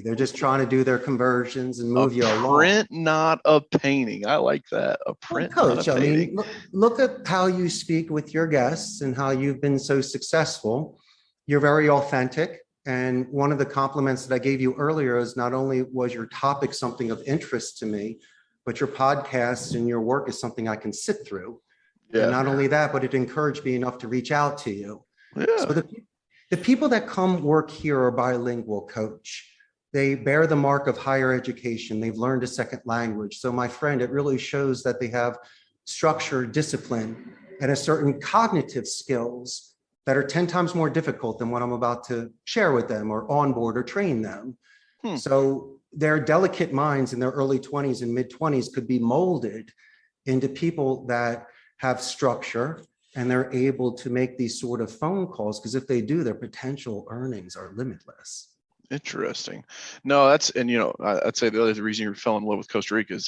They're just trying to do their conversions and A move you along. print, not a painting. I like that. A Well, print, not a Coach, I painting. mean, look at how you speak with your guests and how you've been so successful. You're very authentic. And one of the compliments that I gave you earlier is not only was your topic something of interest to me, but your podcast and your work is something I can sit through. And Yeah. not only that, but it encouraged me enough to reach out to you. So Yeah. the people that come work here are bilingual, Coach. They bear the mark of higher education. They've learned a second language. So my friend, it really shows that they have structure, discipline, and a certain cognitive skills that are 10 times more difficult than what I'm about to share with them or onboard or train them. So their delicate minds in their early 20s and mid 20s could be molded into people that have structure, and they're able to make these sort of phone calls, because if they do, their potential earnings are limitless. Interesting. No, that's, and I'd say the other reason you fell in love with Costa Rica is